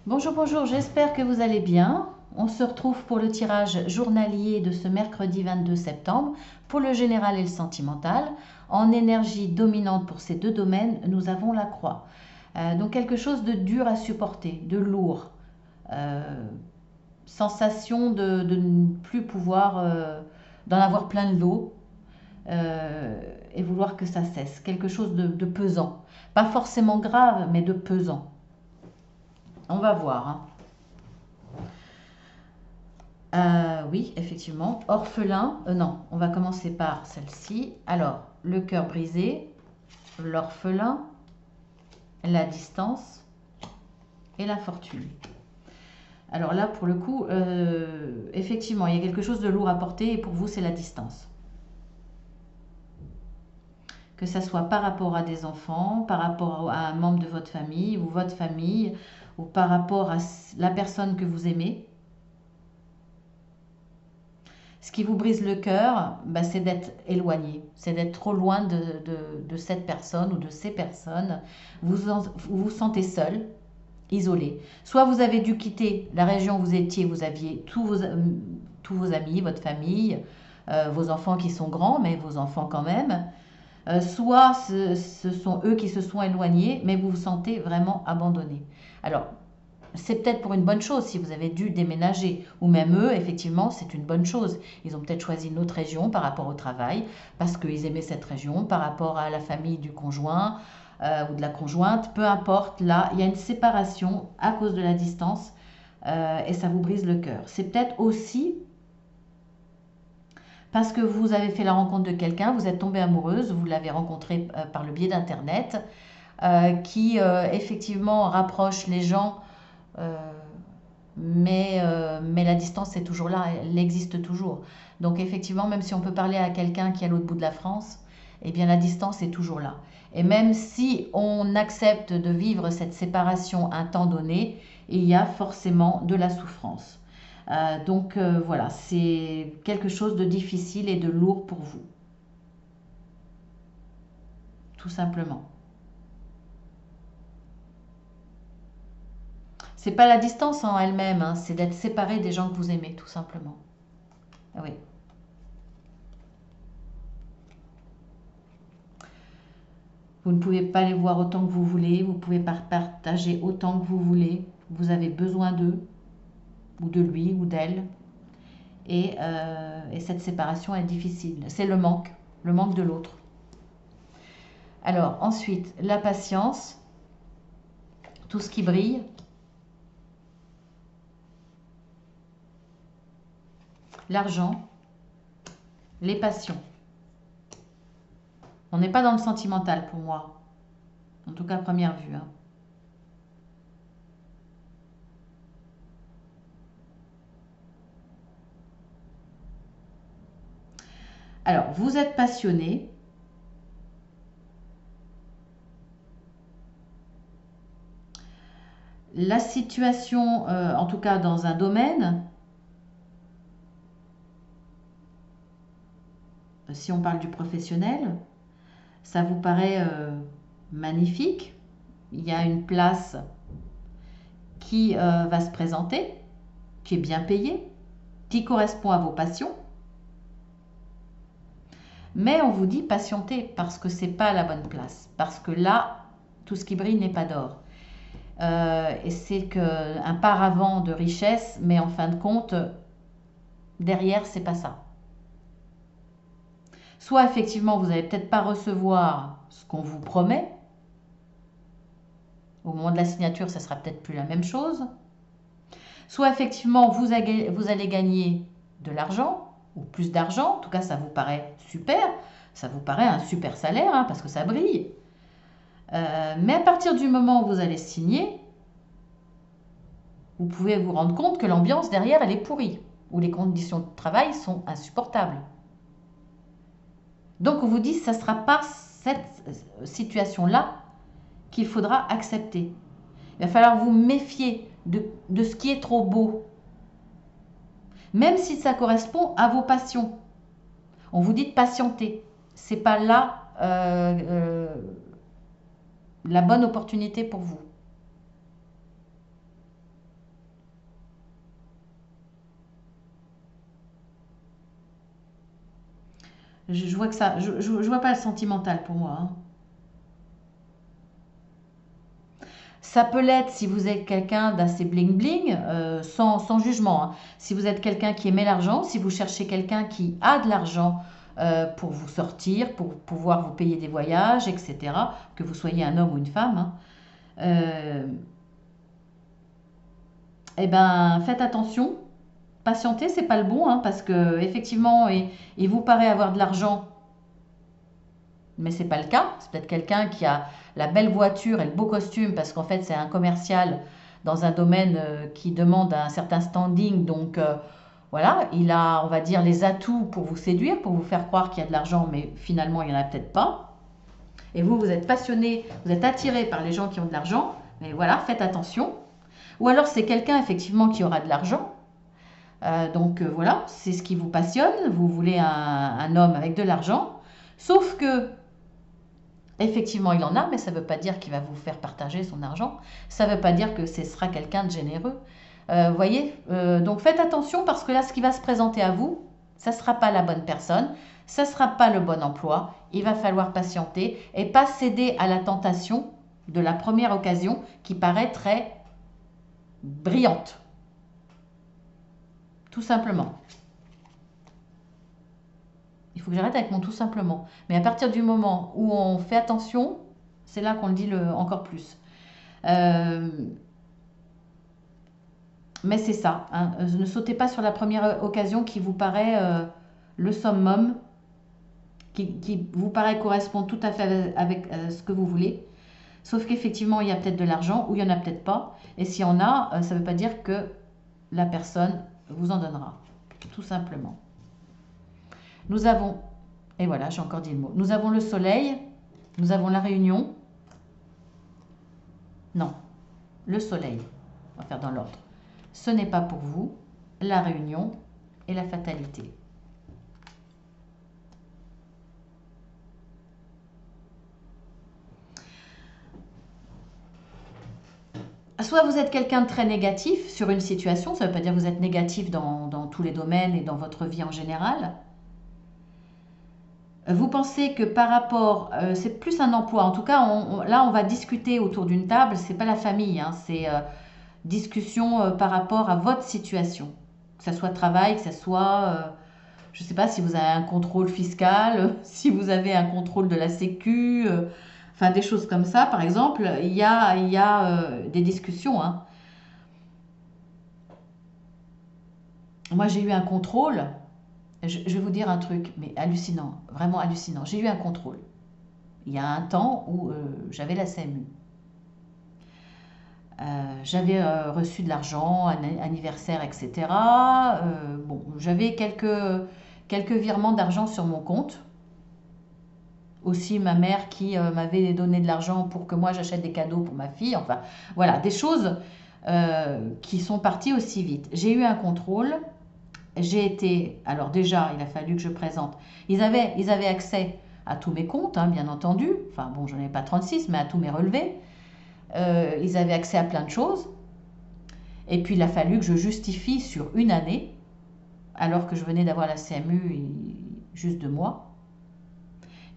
Bonjour, bonjour, j'espère que vous allez bien. On se retrouve pour le tirage journalier de ce mercredi 22 septembre pour le général et le sentimental. En énergie dominante pour ces deux domaines, nous avons la croix. Donc quelque chose de dur à supporter, de lourd. Euh, Sensation de ne plus pouvoir, d'en avoir plein de l'eau et vouloir que ça cesse. Quelque chose de pesant. Pas forcément grave, mais de pesant. On va voir, hein. Oui, effectivement. Orphelin, non, on va commencer par celle-ci. Alors, le cœur brisé, l'orphelin, la distance et la fortune. Alors là, pour le coup, effectivement, il y a quelque chose de lourd à porter et pour vous, c'est la distance. Que ça soit par rapport à des enfants, par rapport à un membre de votre famille ou votre famille, ou par rapport à la personne que vous aimez. Ce qui vous brise le cœur, bah, c'est d'être éloigné, c'est d'être trop loin de cette personne ou de ces personnes. Vous vous sentez seul, isolé. Soit vous avez dû quitter la région où vous étiez, vous aviez tous vos amis, votre famille, vos enfants qui sont grands, mais vos enfants quand même. Soit ce sont eux qui se sont éloignés, mais vous vous sentez vraiment abandonné. Alors, c'est peut-être pour une bonne chose si vous avez dû déménager. Ou même eux, effectivement, c'est une bonne chose. Ils ont peut-être choisi une autre région par rapport au travail, parce qu'ils aimaient cette région, par rapport à la famille du conjoint ou de la conjointe. Peu importe, là, il y a une séparation à cause de la distance et ça vous brise le cœur. C'est peut-être aussi parce que vous avez fait la rencontre de quelqu'un, vous êtes tombée amoureuse, vous l'avez rencontré par le biais d'Internet, qui effectivement rapproche les gens euh, mais la distance est toujours là, elle existe toujours. Donc effectivement, même si on peut parler à quelqu'un qui est à l'autre bout de la France, eh bien la distance est toujours là. Et même si on accepte de vivre cette séparation un temps donné, il y a forcément de la souffrance. Voilà, c'est quelque chose de difficile et de lourd pour vous, tout simplement. C'est pas la distance en elle-même, hein, c'est d'être séparé des gens que vous aimez, tout simplement. Ah oui. Vous ne pouvez pas les voir autant que vous voulez, vous ne pouvez pas partager autant que vous voulez. Vous avez besoin d'eux, ou de lui, ou d'elle. Et cette séparation est difficile. C'est le manque de l'autre. Alors, ensuite, la patience, tout ce qui brille, l'argent, les passions. On n'est pas dans le sentimental pour moi, en tout cas à première vue, hein. Alors, vous êtes passionné, la situation, en tout cas dans un domaine, si on parle du professionnel, ça vous paraît magnifique. Il y a une place qui va se présenter, qui est bien payée, qui correspond à vos passions. Mais on vous dit patientez parce que c'est pas la bonne place. Parce que là, tout ce qui brille n'est pas d'or. Et c'est un paravent de richesse, mais en fin de compte, derrière, c'est pas ça. Soit effectivement, vous n'allez peut-être pas recevoir ce qu'on vous promet. Au moment de la signature, ça sera peut-être plus la même chose. Soit effectivement, vous allez gagner de l'argent, ou plus d'argent, en tout cas ça vous paraît super, ça vous paraît un super salaire, hein, parce que ça brille. Mais à partir du moment où vous allez signer, vous pouvez vous rendre compte que l'ambiance derrière, elle est pourrie, ou les conditions de travail sont insupportables. Donc on vous dit que ça ne sera pas cette situation-là qu'il faudra accepter. Il va falloir vous méfier de ce qui est trop beau, même si ça correspond à vos passions. On vous dit de patienter. C'est pas là la bonne opportunité pour vous. Je vois que ça, je vois pas le sentimental pour moi, hein. Ça peut l'être si vous êtes quelqu'un d'assez bling-bling, sans jugement, hein. Si vous êtes quelqu'un qui aimait l'argent, si vous cherchez quelqu'un qui a de l'argent pour vous sortir, pour pouvoir vous payer des voyages, etc., que vous soyez un homme ou une femme, hein, euh, eh ben, faites attention. Patienter, c'est pas le bon, hein, parce que effectivement, il vous paraît avoir de l'argent, mais c'est pas le cas. C'est peut-être quelqu'un qui a la belle voiture et le beau costume, parce qu'en fait, c'est un commercial dans un domaine qui demande un certain standing. Donc, voilà, il a, on va dire, les atouts pour vous séduire, pour vous faire croire qu'il y a de l'argent, mais finalement, il n'y en a peut-être pas. Et vous, vous êtes passionné, vous êtes attiré par les gens qui ont de l'argent, mais voilà, faites attention. Ou alors, c'est quelqu'un, effectivement, qui aura de l'argent. Donc, voilà, c'est ce qui vous passionne. Vous voulez un homme avec de l'argent. Sauf que effectivement, il en a, mais ça ne veut pas dire qu'il va vous faire partager son argent. Ça ne veut pas dire que ce sera quelqu'un de généreux. Voyez, donc faites attention parce que là, ce qui va se présenter à vous, ça ne sera pas la bonne personne, ça ne sera pas le bon emploi. Il va falloir patienter et pas céder à la tentation de la première occasion qui paraît très brillante. Tout simplement. Il faut que j'arrête avec mon tout simplement. Mais à partir du moment où on fait attention, c'est là qu'on le dit encore plus. Euh, mais c'est ça, hein. Ne sautez pas sur la première occasion qui vous paraît le summum, qui vous paraît correspondre tout à fait avec ce que vous voulez. Sauf qu'effectivement, il y a peut-être de l'argent ou il n'y en a peut-être pas. Et s'il y en a, ça ne veut pas dire que la personne vous en donnera. Tout simplement. Nous avons, et voilà, j'ai encore dit le mot, nous avons le soleil, nous avons la réunion. Non, le soleil. On va faire dans l'ordre. Ce n'est pas pour vous, la réunion et la fatalité. Soit vous êtes quelqu'un de très négatif sur une situation, ça ne veut pas dire que vous êtes négatif dans tous les domaines et dans votre vie en général. Vous pensez que par rapport, c'est plus un emploi, en tout cas là on va discuter autour d'une table, c'est pas la famille, hein, c'est discussion par rapport à votre situation. Que ce soit travail, que ce soit, je ne sais pas si vous avez un contrôle fiscal, si vous avez un contrôle de la sécu, enfin des choses comme ça par exemple, il y a des discussions, hein. Moi j'ai eu un contrôle, je vais vous dire un truc, mais hallucinant, vraiment hallucinant. J'ai eu un contrôle. Il y a un temps où j'avais la CMU. J'avais reçu de l'argent, un anniversaire, etc. Bon, j'avais quelques virements d'argent sur mon compte. Aussi ma mère qui m'avait donné de l'argent pour que moi j'achète des cadeaux pour ma fille. Enfin, voilà, des choses qui sont parties aussi vite. J'ai eu un contrôle. J'ai été, alors déjà, il a fallu que je présente. Ils avaient accès à tous mes comptes, hein, bien entendu. Enfin bon, j'en ai pas 36, mais à tous mes relevés. Ils avaient accès à plein de choses. Et puis il a fallu que je justifie sur une année, alors que je venais d'avoir la CMU juste 2 mois.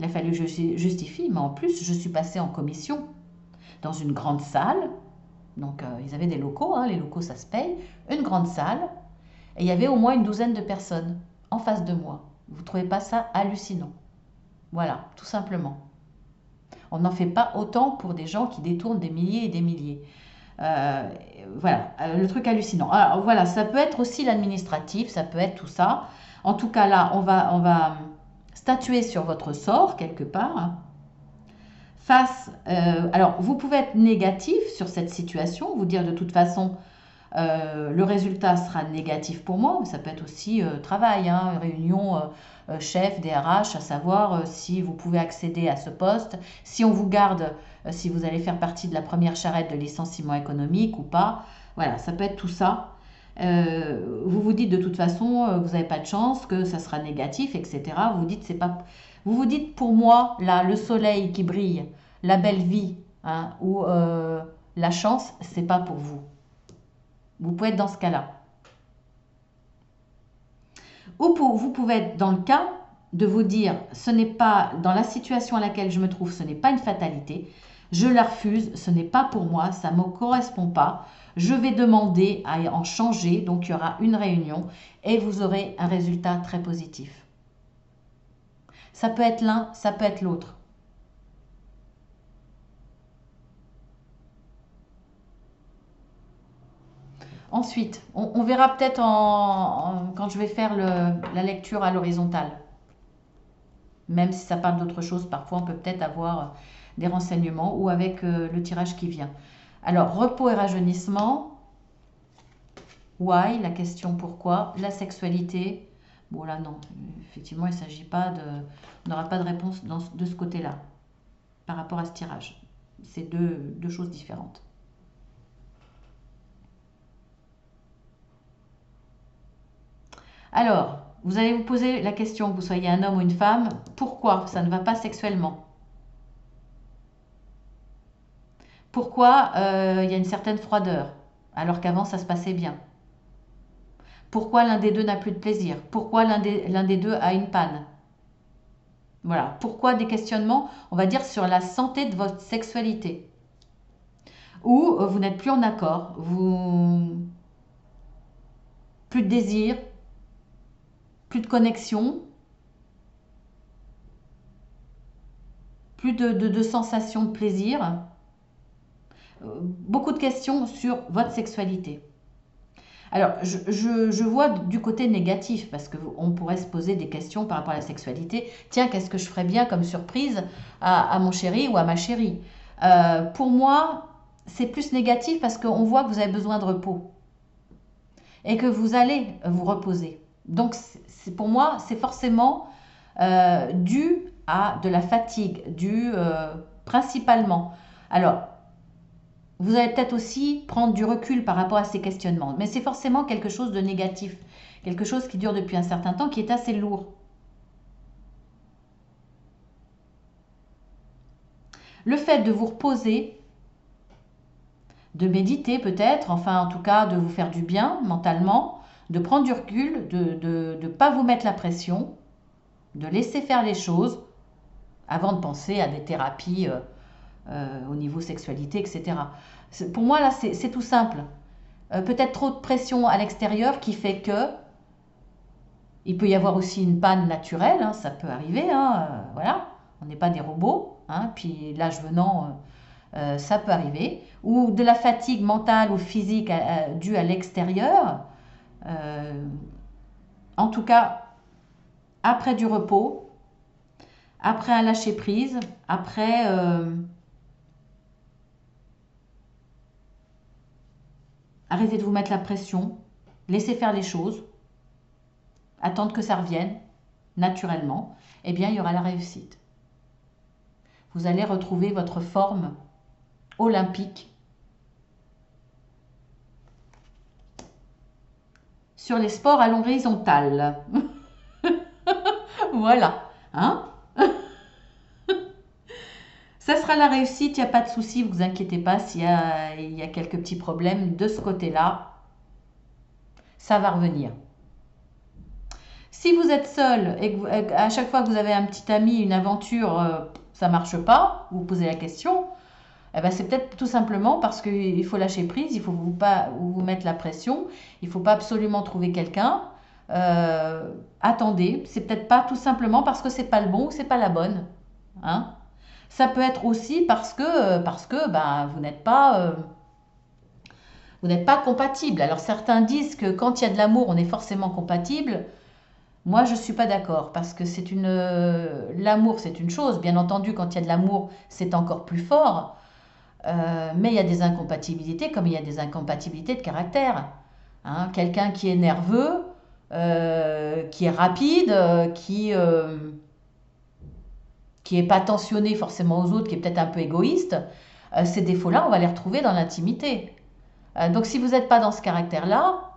Il a fallu que je justifie, mais en plus, je suis passée en commission dans une grande salle. Donc ils avaient des locaux, hein, les locaux ça se paye. Une grande salle. Et il y avait au moins une douzaine de personnes en face de moi. Vous ne trouvez pas ça hallucinant? Voilà, tout simplement. On n'en fait pas autant pour des gens qui détournent des milliers et des milliers. Euh, voilà, le truc hallucinant. Alors voilà, ça peut être aussi l'administratif, ça peut être tout ça. En tout cas là, on va statuer sur votre sort quelque part. Alors vous pouvez être négatif sur cette situation, vous dire de toute façon le résultat sera négatif pour moi, mais ça peut être aussi travail, hein, réunion chef, DRH, à savoir si vous pouvez accéder à ce poste, si on vous garde, si vous allez faire partie de la première charrette de licenciement économique ou pas. Voilà, ça peut être tout ça. Vous vous dites de toute façon, vous n'avez pas de chance, que ça sera négatif, etc. Vous dites, c'est pas... vous vous dites pour moi, là, le soleil qui brille, la belle vie, hein, ou la chance, c'est pas pour vous. Vous pouvez être dans ce cas-là. Ou vous pouvez être dans le cas de vous dire, ce n'est pas, dans la situation à laquelle je me trouve, ce n'est pas une fatalité, je la refuse, ce n'est pas pour moi, ça ne me correspond pas, je vais demander à en changer, donc il y aura une réunion et vous aurez un résultat très positif. Ça peut être l'un, ça peut être l'autre. Ensuite, on verra peut-être quand je vais faire la lecture à l'horizontale. Même si ça parle d'autre chose, parfois on peut peut-être avoir des renseignements ou avec le tirage qui vient. Alors, repos et rajeunissement. Why, la question pourquoi. La sexualité. Bon là non, effectivement il ne s'agit pas de... On n'aura pas de réponse de ce côté-là par rapport à ce tirage. C'est deux choses différentes. Alors, vous allez vous poser la question, que vous soyez un homme ou une femme, pourquoi ça ne va pas sexuellement? Pourquoi il y a une certaine froideur, alors qu'avant ça se passait bien? Pourquoi l'un des deux n'a plus de plaisir? Pourquoi l'un des deux a une panne? Voilà, pourquoi des questionnements, on va dire, sur la santé de votre sexualité? Ou vous n'êtes plus en accord, plus de désir, plus de connexion, plus de sensations de plaisir. Beaucoup de questions sur votre sexualité. Alors, je vois du côté négatif, parce qu'on pourrait se poser des questions par rapport à la sexualité. Tiens, qu'est-ce que je ferais bien comme surprise à mon chéri ou à ma chérie? Pour moi, c'est plus négatif parce qu'on voit que vous avez besoin de repos et que vous allez vous reposer. Donc, pour moi, c'est forcément dû à de la fatigue, principalement. Alors, vous allez peut-être aussi prendre du recul par rapport à ces questionnements. Mais c'est forcément quelque chose de négatif. Quelque chose qui dure depuis un certain temps, qui est assez lourd. Le fait de vous reposer, de méditer peut-être, enfin en tout cas de vous faire du bien mentalement, de prendre du recul, de ne pas vous mettre la pression, de laisser faire les choses avant de penser à des thérapies au niveau sexualité, etc. Pour moi, là, c'est tout simple. Peut-être trop de pression à l'extérieur qui fait que il peut y avoir aussi une panne naturelle, hein, ça peut arriver, hein, voilà, on n'est pas des robots, hein, puis l'âge venant, ça peut arriver, ou de la fatigue mentale ou physique due à l'extérieur. En tout cas, après du repos, après un lâcher prise, après arrêtez de vous mettre la pression, laissez faire les choses, attendre que ça revienne naturellement, eh bien il y aura la réussite. Vous allez retrouver votre forme olympique sur les sports à l'horizontale. Voilà, hein? Ça sera la réussite, il n'y a pas de souci, vous inquiétez pas s'il y a quelques petits problèmes de ce côté-là, ça va revenir. Si vous êtes seul et que à chaque fois que vous avez un petit ami, une aventure, ça ne marche pas, vous posez la question, eh ben c'est peut-être tout simplement parce qu'il faut lâcher prise, il ne faut pas vous mettre la pression, il ne faut pas absolument trouver quelqu'un. Attendez, c'est peut-être pas tout simplement parce que c'est pas le bon ou c'est pas la bonne. Hein? Ça peut être aussi parce que ben, vous n'êtes pas compatible. Alors certains disent que quand il y a de l'amour, on est forcément compatible. Moi, je ne suis pas d'accord parce que l'amour, c'est une chose. Bien entendu, quand il y a de l'amour, c'est encore plus fort. Mais il y a des incompatibilités comme il y a des incompatibilités de caractère. Hein, quelqu'un qui est nerveux, qui est rapide, qui est pas attentionné forcément aux autres, qui est peut-être un peu égoïste, ces défauts-là, on va les retrouver dans l'intimité. Donc si vous n'êtes pas dans ce caractère-là,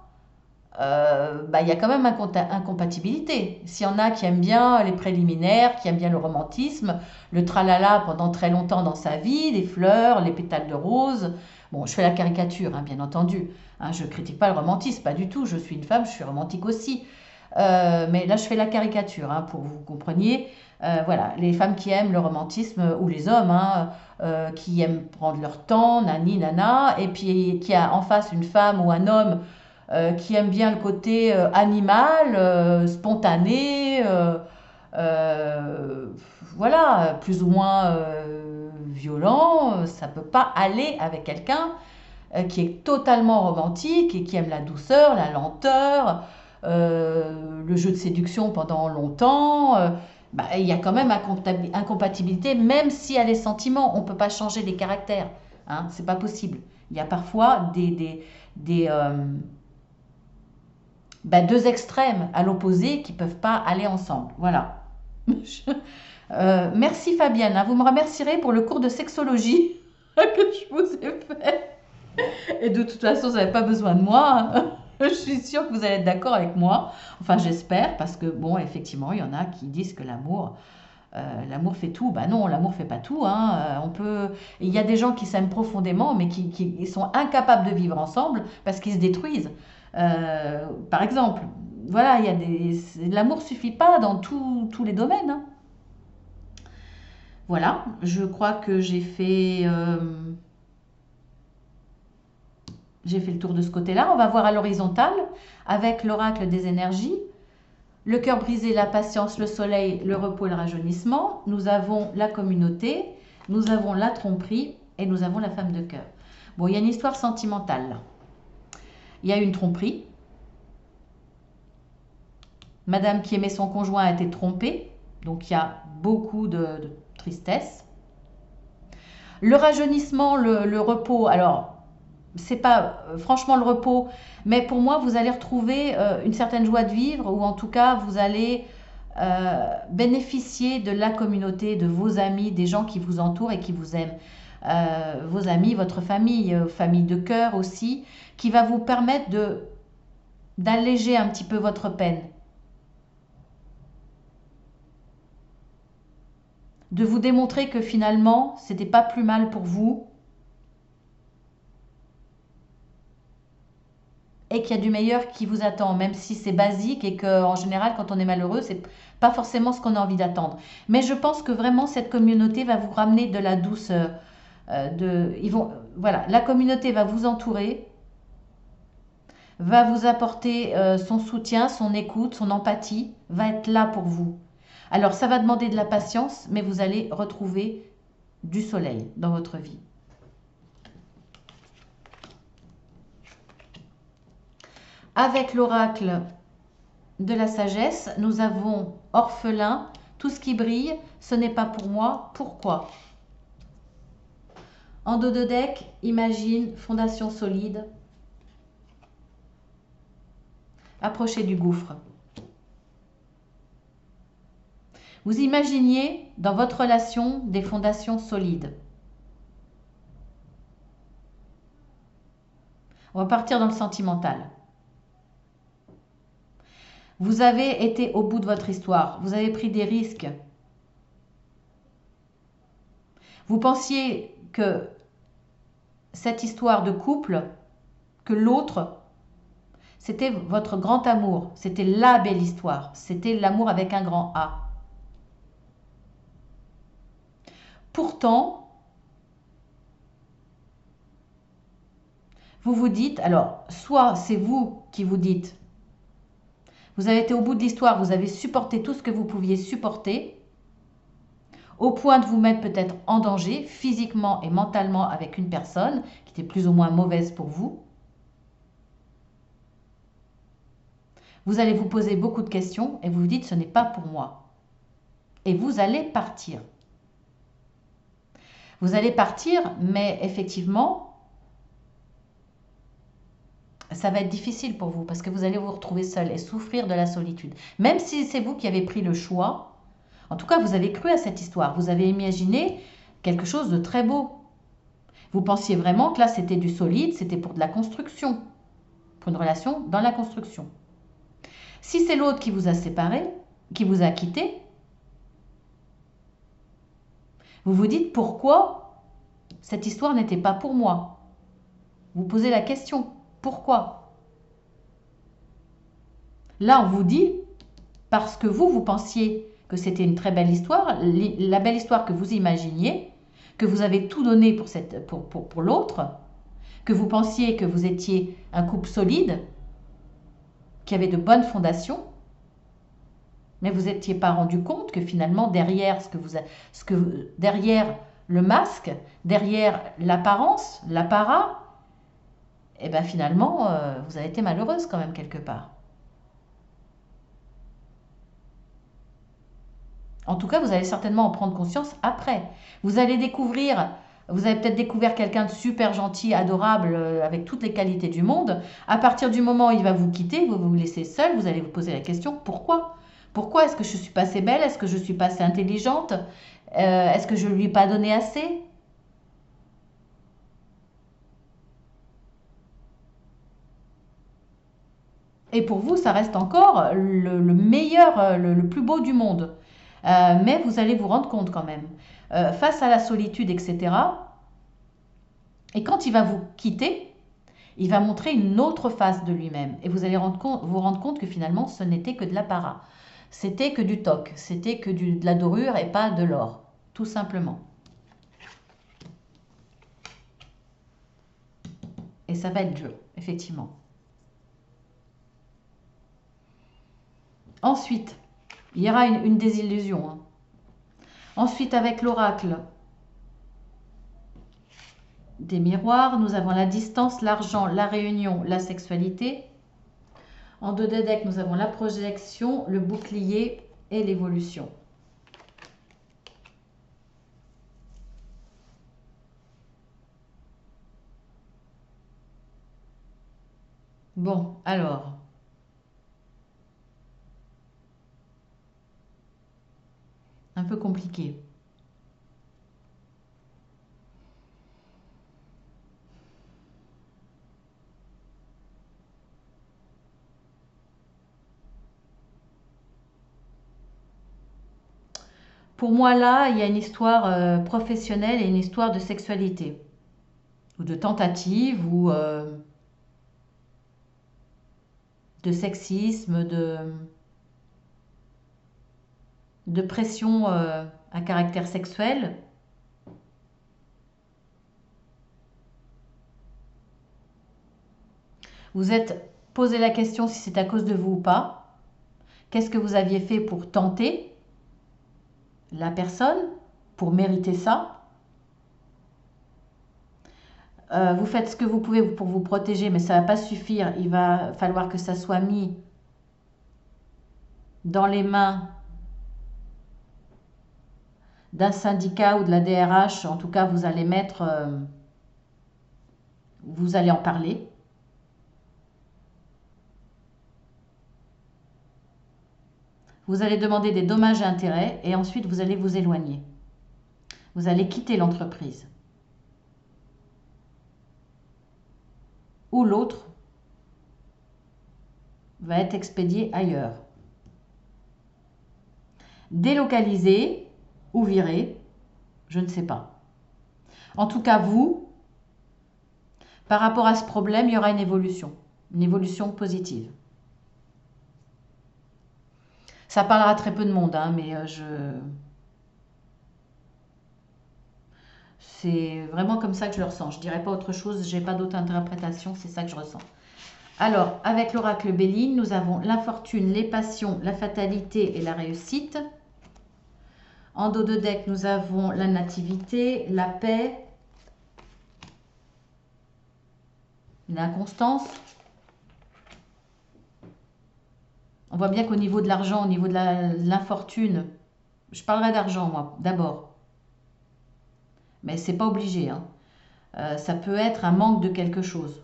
bah, il y a quand même incompatibilité. S'il y en a qui aiment bien les préliminaires, qui aiment bien le romantisme, le tralala pendant très longtemps dans sa vie, les fleurs, les pétales de rose, bon, je fais la caricature, hein, bien entendu, hein, je ne critique pas le romantisme, pas du tout, je suis une femme, je suis romantique aussi. Mais là, je fais la caricature, hein, pour que vous compreniez. Voilà, les femmes qui aiment le romantisme, ou les hommes, hein, qui aiment prendre leur temps, nani, nana, et puis qui a en face une femme ou un homme qui aime bien le côté animal, spontané, euh, voilà, plus ou moins violent. Ça peut pas aller avec quelqu'un qui est totalement romantique et qui aime la douceur, la lenteur, le jeu de séduction pendant longtemps. Bah, il y a quand même incompatibilité, même s'il y a les sentiments. On ne peut pas changer les caractères. Hein, c'est pas possible. Il y a parfois bah, deux extrêmes à l'opposé qui ne peuvent pas aller ensemble. Voilà. Merci Fabienne. Hein, vous me remercierez pour le cours de sexologie que je vous ai fait. Et de toute façon, vous n'avez pas besoin de moi. Je suis sûre que vous allez être d'accord avec moi. Enfin, j'espère, parce que, bon, effectivement, il y en a qui disent que l'amour fait tout. Ben non, l'amour fait pas tout. Hein. Il y a des gens qui s'aiment profondément, mais qui sont incapables de vivre ensemble parce qu'ils se détruisent. Par exemple, voilà, l'amour suffit pas dans tous les domaines. Hein. Voilà, je crois que j'ai fait le tour de ce côté-là. On va voir à l'horizontale avec l'oracle des énergies. Le cœur brisé, la patience, le soleil, le repos et le rajeunissement. Nous avons la communauté, nous avons la tromperie et nous avons la femme de cœur. Bon, il y a une histoire sentimentale là. Il y a une tromperie. Madame qui aimait son conjoint a été trompée. Donc il y a beaucoup de tristesse. Le rajeunissement, le repos. Alors, c'est pas franchement le repos, mais pour moi, vous allez retrouver une certaine joie de vivre, ou en tout cas, vous allez bénéficier de la communauté, de vos amis, des gens qui vous entourent et qui vous aiment. Vos amis, votre famille, famille de cœur aussi, qui va vous permettre d'alléger un petit peu votre peine. De vous démontrer que finalement, c'était pas plus mal pour vous, et qu'il y a du meilleur qui vous attend, même si c'est basique et qu'en général, quand on est malheureux, c'est pas forcément ce qu'on a envie d'attendre. Mais je pense que vraiment, cette communauté va vous ramener de la douceur. Voilà, la communauté va vous entourer, va vous apporter son soutien, son écoute, son empathie, va être là pour vous. Alors, ça va demander de la patience, mais vous allez retrouver du soleil dans votre vie. Avec l'oracle de la sagesse, nous avons orphelin, tout ce qui brille, ce n'est pas pour moi, pourquoi? En dos de deck, imagine, fondation solide, approchez du gouffre. Vous imaginiez dans votre relation des fondations solides. On va partir dans le sentimental. Vous avez été au bout de votre histoire. Vous avez pris des risques. Vous pensiez que cette histoire de couple, que l'autre, c'était votre grand amour. C'était la belle histoire. C'était l'amour avec un grand A. Pourtant, vous vous dites, alors, soit c'est vous qui vous dites, vous avez été au bout de l'histoire, vous avez supporté tout ce que vous pouviez supporter, au point de vous mettre peut-être en danger, physiquement et mentalement, avec une personne qui était plus ou moins mauvaise pour vous. Vous allez vous poser beaucoup de questions et vous vous dites, ce n'est pas pour moi. Et vous allez partir. Vous allez partir, mais effectivement, ça va être difficile pour vous parce que vous allez vous retrouver seul et souffrir de la solitude. Même si c'est vous qui avez pris le choix, en tout cas, vous avez cru à cette histoire. Vous avez imaginé quelque chose de très beau. Vous pensiez vraiment que là, c'était du solide, c'était pour de la construction, pour une relation dans la construction. Si c'est l'autre qui vous a séparé, qui vous a quitté, vous vous dites pourquoi cette histoire n'était pas pour moi. Vous posez la question, pourquoi? Là, on vous dit, parce que vous pensiez que c'était une très belle histoire, la belle histoire que vous imaginiez, que vous avez tout donné pour l'autre, que vous pensiez que vous étiez un couple solide, qui avait de bonnes fondations, mais vous n'étiez pas rendu compte que finalement derrière derrière le masque, derrière l'apparence, l'apparat, et bien finalement vous avez été malheureuse quand même quelque part. En tout cas, vous allez certainement en prendre conscience après. Vous allez découvrir, vous avez peut-être découvert quelqu'un de super gentil, adorable, avec toutes les qualités du monde. À partir du moment où il va vous quitter, vous laisser seul, vous allez vous poser la question, pourquoi? Pourquoi est-ce que je ne suis pas assez belle? Est-ce que je ne suis pas assez intelligente? Est-ce que je ne lui ai pas donné assez? Et pour vous, ça reste encore le meilleur, le plus beau du monde. Mais vous allez vous rendre compte quand même, face à la solitude, etc. Et quand il va vous quitter, il va montrer une autre face de lui-même. Et vous allez vous rendre compte que finalement, ce n'était que de l'apparat. C'était que du toc, c'était que de la dorure et pas de l'or, tout simplement. Et ça va être dur, effectivement. Ensuite, il y aura une désillusion. Hein. Ensuite, avec l'oracle des miroirs, nous avons la distance, l'argent, la réunion, la sexualité. En 2D deck, nous avons la projection, le bouclier et l'évolution. Bon, alors. Un peu compliqué. Pour moi, là, il y a une histoire professionnelle et une histoire de sexualité. Ou de tentative, ou de sexisme, de pression à caractère sexuel. Vous êtes posé la question si c'est à cause de vous ou pas. Qu'est-ce que vous aviez fait pour tenter la personne, pour mériter ça? Vous faites ce que vous pouvez pour vous protéger, mais ça ne va pas suffire. Il va falloir que ça soit mis dans les mains d'un syndicat ou de la DRH. En tout cas, vous allez vous allez en parler. Vous allez demander des dommages et intérêts et ensuite vous allez vous éloigner. Vous allez quitter l'entreprise. Ou l'autre va être expédié ailleurs. Délocalisé ou viré, je ne sais pas. En tout cas, vous, par rapport à ce problème, il y aura une évolution positive. Ça parlera à très peu de monde, hein, mais c'est vraiment comme ça que je le ressens. Je ne dirais pas autre chose, je n'ai pas d'autre interprétation, c'est ça que je ressens. Alors, avec l'oracle Béline, nous avons l'infortune, les passions, la fatalité et la réussite. En dos de deck, nous avons la nativité, la paix, l'inconstance. On voit bien qu'au niveau de l'argent, au niveau de l'infortune, je parlerai d'argent moi, d'abord. Mais c'est pas obligé. Hein. Ça peut être un manque de quelque chose.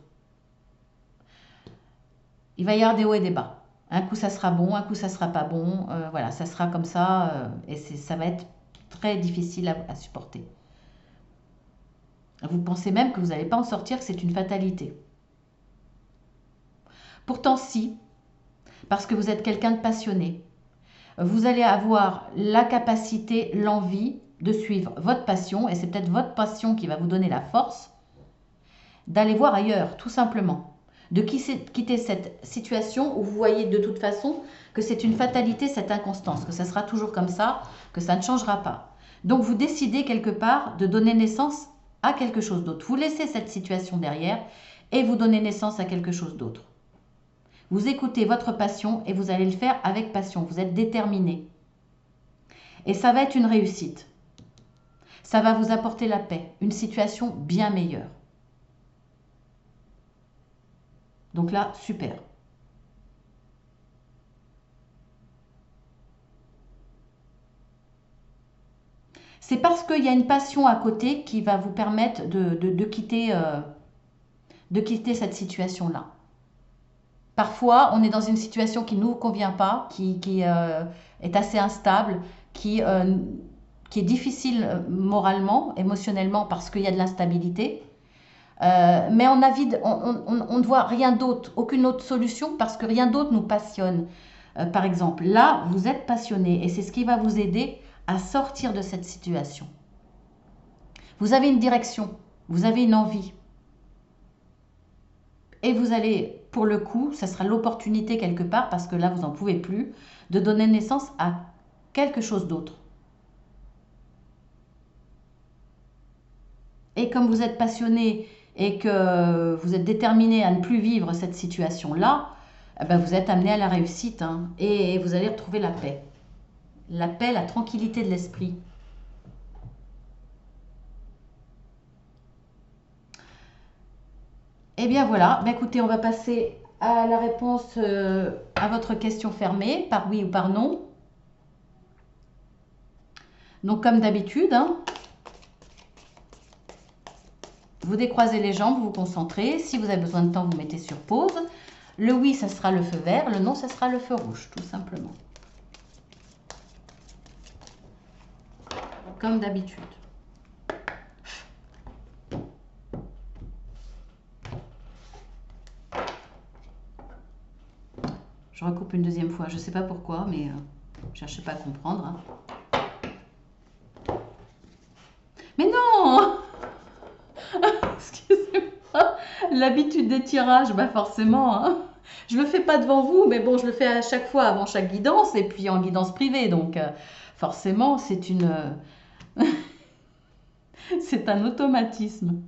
Il va y avoir des hauts et des bas. Un coup, ça sera bon, un coup, ça sera pas bon. Voilà, ça sera comme ça et ça va être très difficile à supporter. Vous pensez même que vous n'allez pas en sortir, que c'est une fatalité. Pourtant, si, parce que vous êtes quelqu'un de passionné, vous allez avoir la capacité, l'envie de suivre votre passion, et c'est peut-être votre passion qui va vous donner la force d'aller voir ailleurs, tout simplement. de quitter cette situation où vous voyez de toute façon que c'est une fatalité, cette inconstance, que ça sera toujours comme ça, que ça ne changera pas. Donc vous décidez quelque part de donner naissance à quelque chose d'autre. Vous laissez cette situation derrière et vous donnez naissance à quelque chose d'autre. Vous écoutez votre passion et vous allez le faire avec passion. Vous êtes déterminé. Et ça va être une réussite. Ça va vous apporter la paix, une situation bien meilleure. Donc là, super. C'est parce qu'il y a une passion à côté qui va vous permettre de quitter cette situation-là. Parfois, on est dans une situation qui ne nous convient pas, qui est assez instable, qui est difficile moralement, émotionnellement, parce qu'il y a de l'instabilité. Mais on ne voit rien d'autre, aucune autre solution, parce que rien d'autre nous passionne. Par exemple, là, vous êtes passionné et c'est ce qui va vous aider à sortir de cette situation. Vous avez une direction, vous avez une envie. Et vous allez, pour le coup, ça sera l'opportunité quelque part, parce que là, vous n'en pouvez plus, de donner naissance à quelque chose d'autre. Et comme vous êtes passionné et que vous êtes déterminé à ne plus vivre cette situation-là, eh ben vous êtes amené à la réussite, hein, et vous allez retrouver la paix. La paix, la tranquillité de l'esprit. Eh bien voilà, ben écoutez, on va passer à la réponse à votre question fermée, par oui ou par non. Donc comme d'habitude, hein, vous décroisez les jambes, vous vous concentrez. Si vous avez besoin de temps, vous mettez sur pause. Le oui, ça sera le feu vert. Le non, ça sera le feu rouge, tout simplement. Comme d'habitude. Je recoupe une deuxième fois. Je ne sais pas pourquoi, mais je ne cherchez pas à comprendre. Hein. Mais non! Excusez-moi. L'habitude des tirages, bah forcément. Hein. Je le fais pas devant vous, mais bon, je le fais à chaque fois avant chaque guidance et puis en guidance privée. Donc, forcément, c'est c'est un automatisme.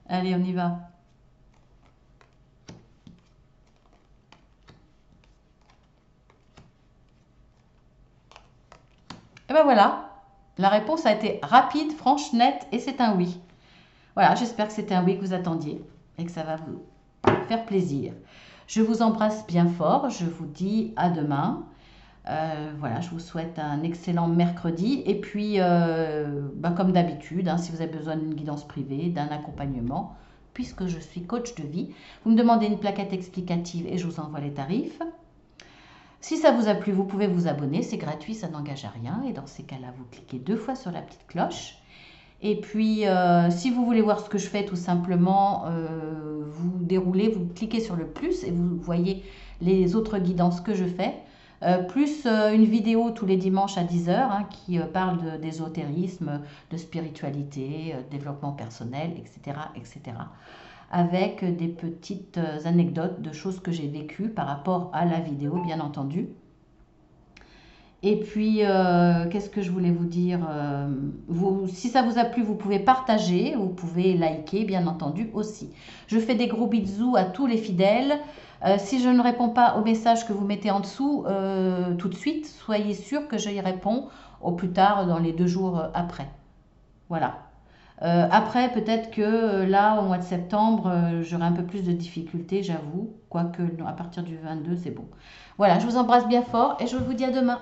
Allez, on y va. Et ben voilà, la réponse a été rapide, franche, nette et c'est un oui. Voilà, j'espère que c'était un oui que vous attendiez et que ça va vous faire plaisir. Je vous embrasse bien fort, je vous dis à demain. Voilà, je vous souhaite un excellent mercredi. Et puis, comme d'habitude, hein, si vous avez besoin d'une guidance privée, d'un accompagnement, puisque je suis coach de vie, vous me demandez une plaquette explicative et je vous envoie les tarifs. Si ça vous a plu, vous pouvez vous abonner, c'est gratuit, ça n'engage à rien. Et dans ces cas-là, vous cliquez 2 fois sur la petite cloche. Et puis, si vous voulez voir ce que je fais, tout simplement, vous déroulez, vous cliquez sur le plus et vous voyez les autres guidances que je fais. Plus une vidéo tous les dimanches à 10h hein, qui parle d'ésotérisme, de spiritualité, développement personnel, etc., etc. Avec des petites anecdotes de choses que j'ai vécues par rapport à la vidéo, bien entendu. Et puis, qu'est-ce que je voulais vous dire si ça vous a plu, vous pouvez partager, vous pouvez liker, bien entendu, aussi. Je fais des gros bisous à tous les fidèles. Si je ne réponds pas aux messages que vous mettez en dessous tout de suite, soyez sûr que j'y réponds au plus tard dans les 2 jours après. Voilà. Après, peut-être que là, au mois de septembre, j'aurai un peu plus de difficultés, j'avoue. Quoique, à partir du 22, c'est bon. Voilà, je vous embrasse bien fort et je vous dis à demain.